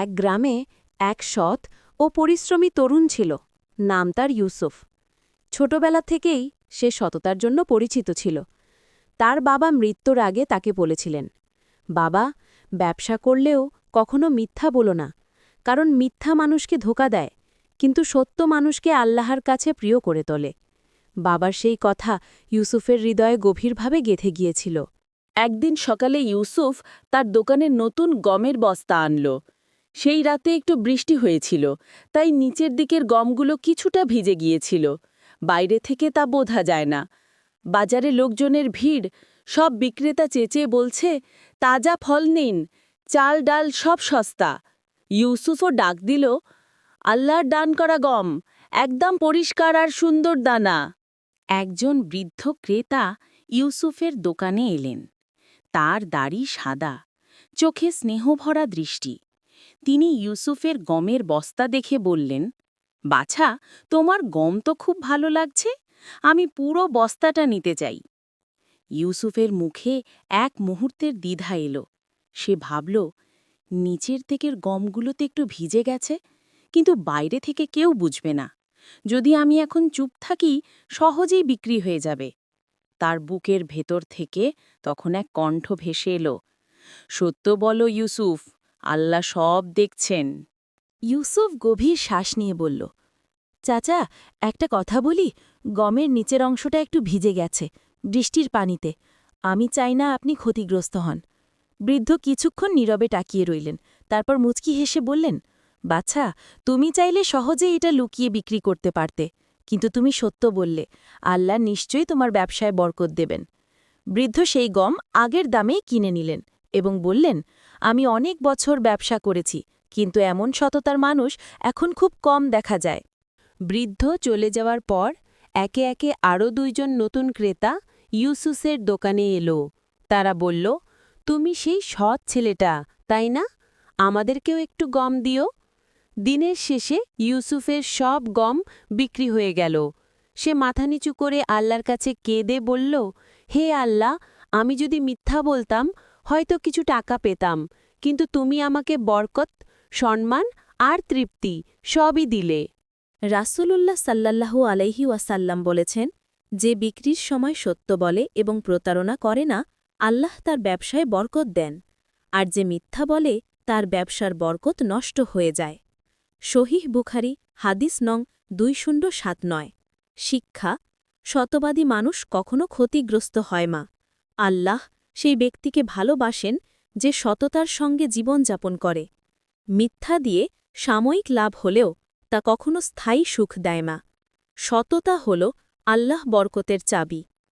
এক গ্রামে এক সৎ ও পরিশ্রমী তরুণ ছিল। নাম তার ইউসুফ। ছোটবেলা থেকেই সে সততার জন্য পরিচিত ছিল। তার বাবা মৃত্যুর আগে তাকে বলেছিলেন, বাবা, ব্যবসা করলেও কখনো মিথ্যা বলো না, কারণ মিথ্যা মানুষকে ধোঁকা দেয়, কিন্তু সত্য মানুষকে আল্লাহর কাছে প্রিয় করে তোলে। বাবার সেই কথা ইউসুফের হৃদয়ে গভীরভাবে গেঁথে গিয়েছিল। একদিন সকালে ইউসুফ তার দোকানে নতুন গমের বস্তা আনল। সেই রাতে একটু বৃষ্টি হয়েছিল, তাই নিচের দিকের গমগুলো কিছুটা ভিজে গিয়েছিল। বাইরে থেকে তা বোঝা যায় না। বাজারে লোকজনের ভিড়, সব বিক্রেতা চেঁচিয়ে বলছে, তাজা ফল নিন, চাল ডাল সব সস্তা। ইউসুফও ডাক দিল, আল্লাহর দান করা গম, একদম পরিষ্কার আর সুন্দর দানা। একজন বৃদ্ধ ক্রেতা ইউসুফের দোকানে এলেন। তার দাড়ি সাদা, চোখে স্নেহভরা দৃষ্টি। তিনি ইউসুফের গমের বস্তা দেখে বললেন, বাছা, তোমার গম তো খুব ভালো লাগছে, আমি পুরো বস্তাটা নিতে চাই। ইউসুফের মুখে এক মুহূর্তের দ্বিধা এলো। সে ভাবল, নিচের দিকের গমগুলোতে একটু ভিজে গেছে, কিন্তু বাইরে থেকে কেউ বুঝবে না। যদি আমি এখন চুপ থাকি, সহজেই বিক্রি হয়ে যাবে। তার বুকের ভেতর থেকে তখন এক কণ্ঠ ভেসে এলো, সত্য বলো ইউসুফ, আল্লাহ সব দেখছেন। ইউসুফ গভীর শ্বাস নিয়ে বলল, চাচা, একটা কথা বলি, গমের নিচের অংশটা একটু ভিজে গেছে, বৃষ্টির পানিতে। আমি চাই না আপনি ক্ষতিগ্রস্ত হন। বৃদ্ধ কিছুক্ষণ নীরবে তাকিয়ে রইলেন, তারপর মুচকি হেসে বললেন, বাছা, তুমি চাইলে সহজেই এটা লুকিয়ে বিক্রি করতে পারতে, কিন্তু তুমি সত্য বললে, আল্লাহ নিশ্চয়ই তোমার ব্যবসায় বরকত দেবেন। বৃদ্ধ সেই গম আগের দামেই কিনে নিলেন এবং বললেন, আমি অনেক বছর ব্যবসা করেছি, কিন্তু এমন সততার মানুষ এখন খুব কম দেখা যায়। বৃদ্ধ চলে যাওয়ার পর একে একে আরও দুইজন নতুন ক্রেতা ইউসুফের দোকানে এলো। তারা বলল, তুমি সেই সৎ ছেলেটা, তাই না? আমাদেরকেও একটু গম দিও। দিনের শেষে ইউসুফের সব গম বিক্রি হয়ে গেল। সে মাথা নিচু করে আল্লাহর কাছে কেঁদে বলল, হে আল্লাহ, আমি যদি মিথ্যা বলতাম হয়তো কিছু টাকা পেতাম, কিন্তু তুমি আমাকে বরকত, সম্মান আর তৃপ্তি সবই দিলে। রাসূলুল্লাহ সাল্লাল্লাহু আলাইহি ওয়াসাল্লাম বলেছেন, যে বিক্রির সময় সত্য বলে এবং প্রতারণা করে না, আল্লাহ তার ব্যবসায় বরকত দেন, আর যে মিথ্যা বলে তার ব্যবসার বরকত নষ্ট হয়ে যায়। সহিহ বুখারী, হাদিস নং 2079। শিক্ষা: সতবাদী মানুষ কখনো ক্ষতিগ্রস্ত হয় না। আল্লাহ সেই ব্যক্তিকে ভালোবাসেন যে সততার সঙ্গে জীবনযাপন করে। মিথ্যা দিয়ে সাময়িক লাভ হলেও তা কখনো স্থায়ী সুখ দেয় না। সততা হল আল্লাহ বরকতের চাবি।